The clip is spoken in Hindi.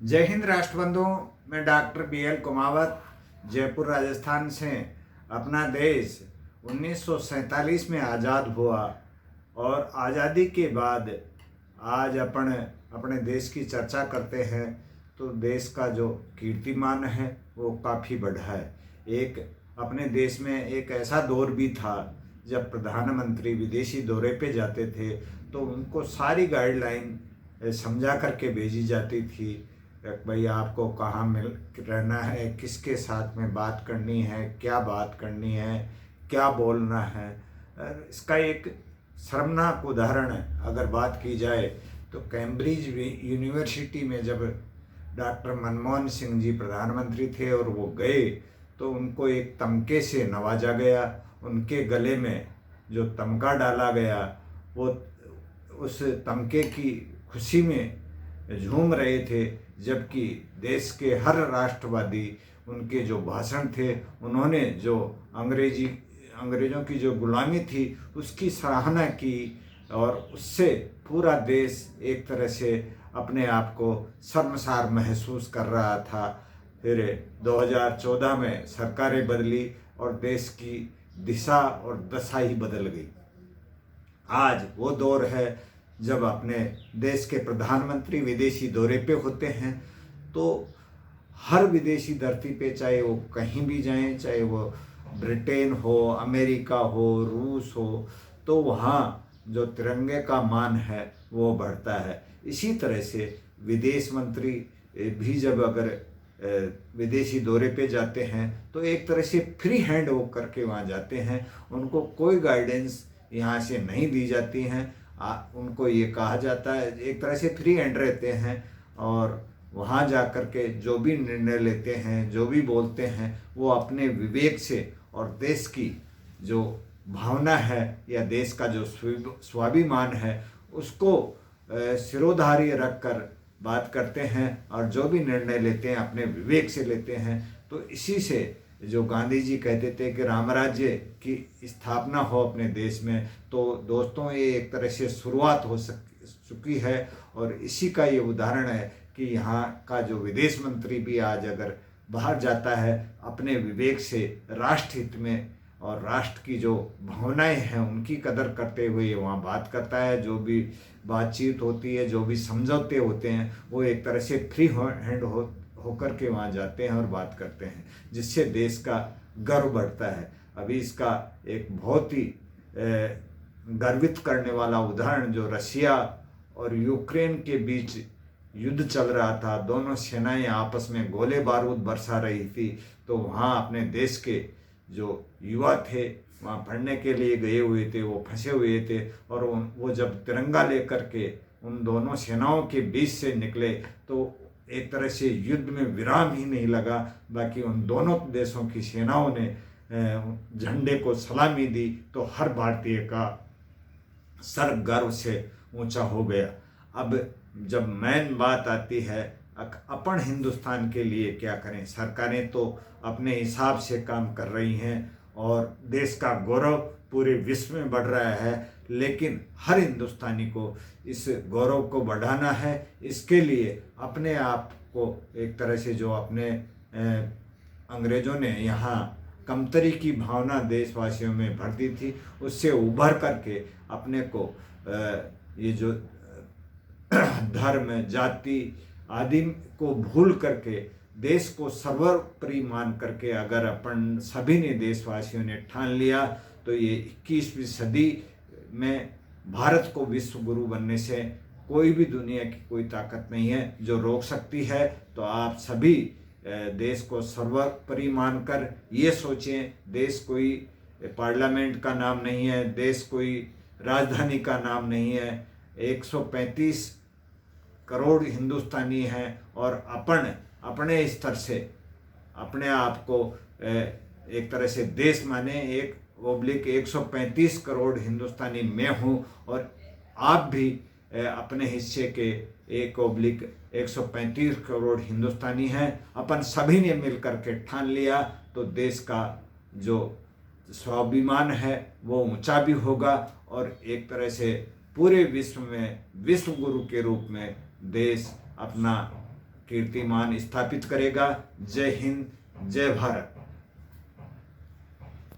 जय हिंद राष्ट्रबंधुओं। मैं डॉक्टर BL कुमावत जयपुर राजस्थान से। अपना देश 1947 में आज़ाद हुआ और आज़ादी के बाद आज अपन अपने देश की चर्चा करते हैं तो देश का जो कीर्तिमान है वो काफ़ी बढ़ा है। एक अपने देश में एक ऐसा दौर भी था जब प्रधानमंत्री विदेशी दौरे पे जाते थे तो उनको सारी गाइडलाइन समझा करके भेजी जाती थी। भाई आपको कहाँ मिल रहना है, किसके साथ में बात करनी है, क्या बात करनी है, क्या बोलना है। इसका एक शर्मनाक उदाहरण अगर बात की जाए तो कैम्ब्रिज यूनिवर्सिटी में जब डॉक्टर मनमोहन सिंह जी प्रधानमंत्री थे और वो गए तो उनको एक तमके से नवाजा गया। उनके गले में जो तमका डाला गया वो उस तमके की खुशी में झूम रहे थे, जबकि देश के हर राष्ट्रवादी उनके जो भाषण थे उन्होंने जो अंग्रेज़ों की जो गुलामी थी उसकी सराहना की और उससे पूरा देश एक तरह से अपने आप को शर्मसार महसूस कर रहा था। फिर 2014 में सरकारें बदली और देश की दिशा और दशा ही बदल गई। आज वो दौर है जब अपने देश के प्रधानमंत्री विदेशी दौरे पे होते हैं तो हर विदेशी धरती पे, चाहे वो कहीं भी जाएं, चाहे वो ब्रिटेन हो, अमेरिका हो, रूस हो, तो वहाँ जो तिरंगे का मान है वो बढ़ता है। इसी तरह से विदेश मंत्री भी जब अगर विदेशी दौरे पे जाते हैं तो एक तरह से फ्री हैंड हो करके वहाँ जाते हैं। उनको कोई गाइडेंस यहाँ से नहीं दी जाती हैं। उनको ये कहा जाता है, एक तरह से फ्री हैंड रहते हैं और वहाँ जा कर के जो भी निर्णय लेते हैं, जो भी बोलते हैं, वो अपने विवेक से और देश की जो भावना है या देश का जो स्वाभिमान है उसको सिरोधार्य रख कर बात करते हैं और जो भी निर्णय लेते हैं अपने विवेक से लेते हैं। तो इसी से जो गांधी जी कहते थे कि रामराज्य की स्थापना हो अपने देश में, तो दोस्तों ये एक तरह से शुरुआत हो चुकी है। और इसी का ये उदाहरण है कि यहाँ का जो विदेश मंत्री भी आज अगर बाहर जाता है अपने विवेक से राष्ट्र हित में और राष्ट्र की जो भावनाएं हैं उनकी कदर करते हुए वहाँ बात करता है। जो भी बातचीत होती है, जो भी समझौते होते हैं, वो एक तरह से फ्री हैंड होकर के वहाँ जाते हैं और बात करते हैं, जिससे देश का गर्व बढ़ता है। अभी इसका एक बहुत ही गर्वित करने वाला उदाहरण जो रशिया और यूक्रेन के बीच युद्ध चल रहा था, दोनों सेनाएं आपस में गोले बारूद बरसा रही थी, तो वहाँ अपने देश के जो युवा थे वहाँ पढ़ने के लिए गए हुए थे, वो फंसे हुए थे और वो जब तिरंगा लेकर के उन दोनों सेनाओं के बीच से निकले तो एक तरह से युद्ध में विराम ही नहीं लगा। बाकी उन दोनों देशों की सेनाओं ने झंडे को सलामी दी तो हर भारतीय का सर गर्व से ऊंचा हो गया। अब जब मेन बात आती है अपन हिंदुस्तान के लिए क्या करें, सरकारें तो अपने हिसाब से काम कर रही हैं और देश का गौरव पूरे विश्व में बढ़ रहा है, लेकिन हर हिंदुस्तानी को इस गौरव को बढ़ाना है। इसके लिए अपने आप को एक तरह से जो अपने अंग्रेज़ों ने यहाँ कमतरी की भावना देशवासियों में भर दी थी, उससे उभर करके अपने को ये जो धर्म, जाति आदि को भूल करके देश को सर्वोपरि मान करके अगर अपन सभी ने देशवासियों ने ठान लिया तो ये 21वीं सदी में भारत को विश्व गुरु बनने से कोई भी दुनिया की कोई ताकत नहीं है जो रोक सकती है। तो आप सभी देश को सर्वोपरि मानकर ये सोचें, देश कोई पार्लियामेंट का नाम नहीं है, देश कोई राजधानी का नाम नहीं है। 135 करोड़ हिंदुस्तानी हैं और अपन अपने स्तर से अपने आप को एक तरह से देश माने। 1/135 करोड़ हिंदुस्तानी मैं हूँ और आप भी अपने हिस्से के 1/135 करोड़ हिंदुस्तानी हैं। अपन सभी ने मिलकर के ठान लिया तो देश का जो स्वाभिमान है वो ऊंचा भी होगा और एक तरह से पूरे विश्व में विश्व गुरु के रूप में देश अपना कीर्तिमान स्थापित करेगा। जय हिंद, जय भारत।